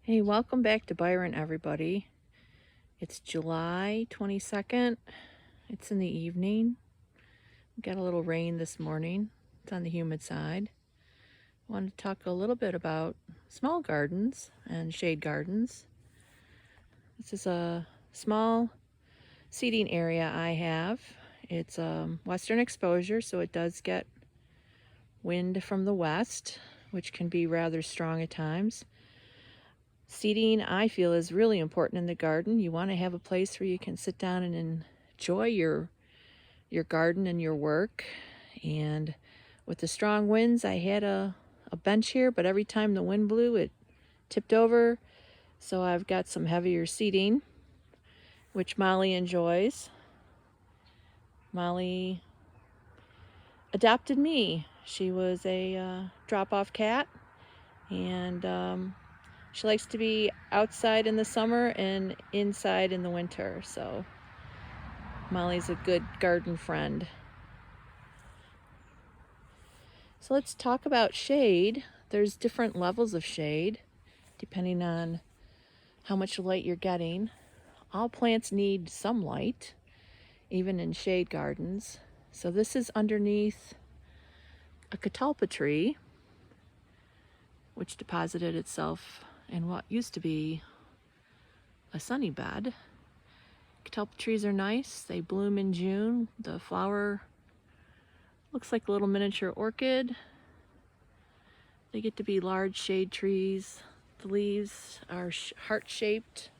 Hey, welcome back to Byron, everybody. It's July 22nd. It's in the evening. We got a little rain this morning. It's on the humid side. I wanted to talk a little bit about small gardens and shade gardens. This is a small seating area I have. It's western exposure, so it does get wind from the west, which can be rather strong at times. Seating, I feel, is really important in the garden. You want to have a place where you can sit down and enjoy your garden and your work. And with the strong winds, I had a bench here, but every time the wind blew, it tipped over. So I've got some heavier seating, which Molly enjoys. Molly adopted me. She was a drop-off cat, and she likes to be outside in the summer and inside in the winter, so Molly's a good garden friend. So let's talk about shade. There's different levels of shade depending on how much light you're getting. All plants need some light, even in shade gardens. So this is underneath a catalpa tree, which deposited itself in what used to be a sunny bed. Catalpa trees are nice. They bloom in June. The flower looks like a little miniature orchid. They get to be large shade trees. The leaves are heart-shaped,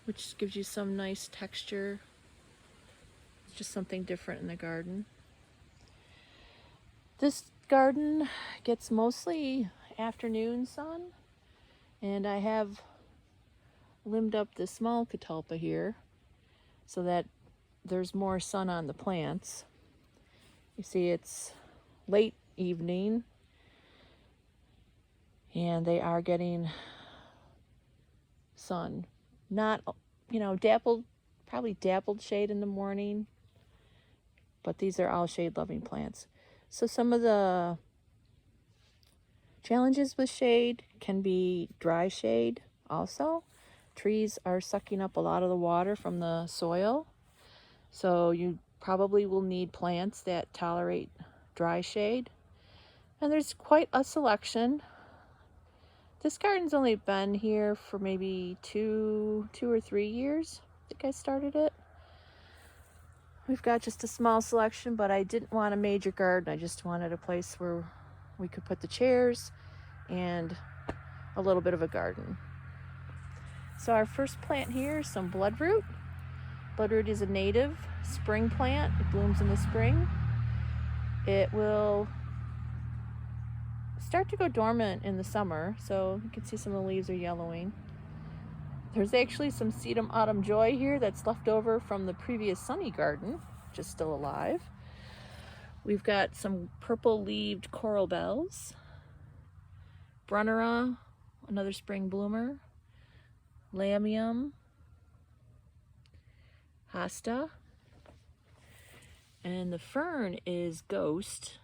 which gives you some nice texture. It's just something different in the garden. This garden gets mostly afternoon sun, and I have limbed up the small catalpa here so that there's more sun on the plants. You see it's late evening and they are getting sun. Not, probably dappled shade in the morning, but these are all shade loving plants. So some of the challenges with shade can be dry shade also. Trees are sucking up a lot of the water from the soil, so you probably will need plants that tolerate dry shade. And there's quite a selection. This garden's only been here for maybe two or 3 years. I think I started it. We've got just a small selection, but I didn't want a major garden. I just wanted a place where we could put the chairs and a little bit of a garden. So our first plant here is some bloodroot. Bloodroot is a native spring plant. It blooms in the spring. It will start to go dormant in the summer, so you can see some of the leaves are yellowing. There's actually some sedum autumn joy here that's left over from the previous sunny garden, which is still alive. We've got some purple-leaved coral bells, Brunnera, another spring bloomer, Lamium, Hosta, and the fern is Ghost.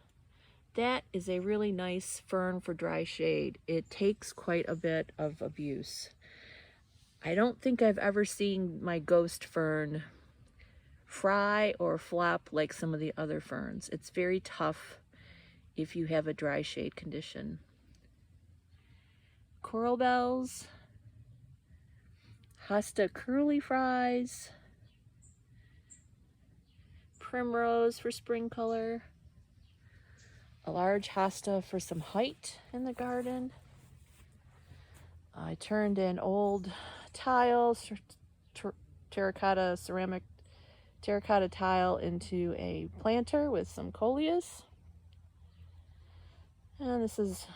That is a really nice fern for dry shade. It takes quite a bit of abuse. I don't think I've ever seen my ghost fern fry or flop like some of the other ferns. It's very tough if you have a dry shade condition. Coral bells, Hosta curly fries, primrose for spring color, a large hosta for some height in the garden. I turned an old tile, ceramic terracotta tile into a planter with some coleus. And this is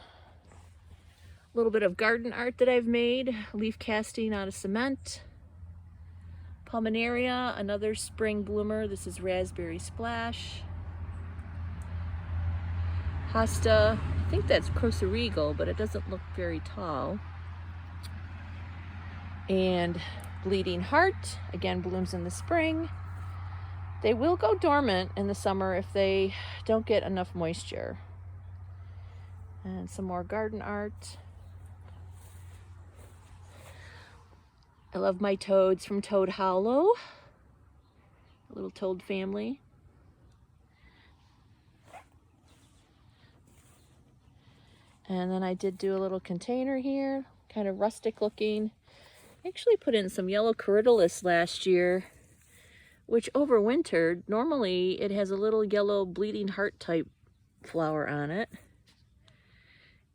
a little bit of garden art that I've made, leaf casting out of cement. Pulmonaria, another spring bloomer. This is Raspberry Splash. Hosta, I think that's Crosa Regal, but it doesn't look very tall. And Bleeding Heart, again, blooms in the spring. They will go dormant in the summer if they don't get enough moisture. And some more garden art. I love my toads from Toad Hollow, a little toad family. And then I did do a little container here, kind of rustic looking. I actually put in some yellow corydalus last year, which overwintered. Normally it has a little yellow bleeding heart type flower on it.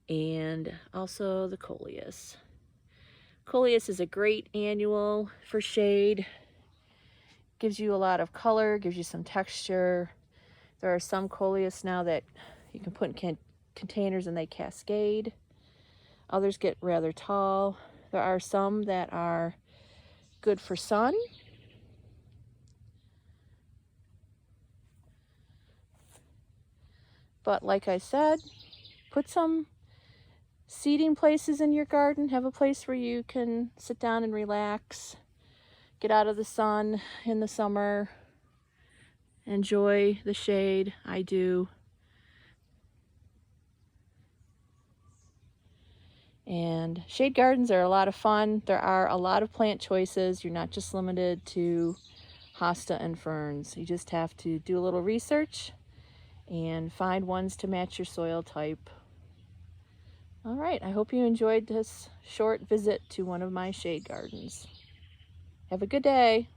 And also the coleus. Coleus is a great annual for shade. Gives you a lot of color, gives you some texture. There are some coleus now that you can put in containers and they cascade. Others get rather tall. There are some that are good for sun. But like I said, put some seating places in your garden. Have a place where you can sit down and relax. Get out of the sun in the summer. Enjoy the shade. I do. And shade gardens are a lot of fun. There are a lot of plant choices. You're not just limited to hosta and ferns. You just have to do a little research and find ones to match your soil type. All right, I hope you enjoyed this short visit to one of my shade gardens. Have a good day.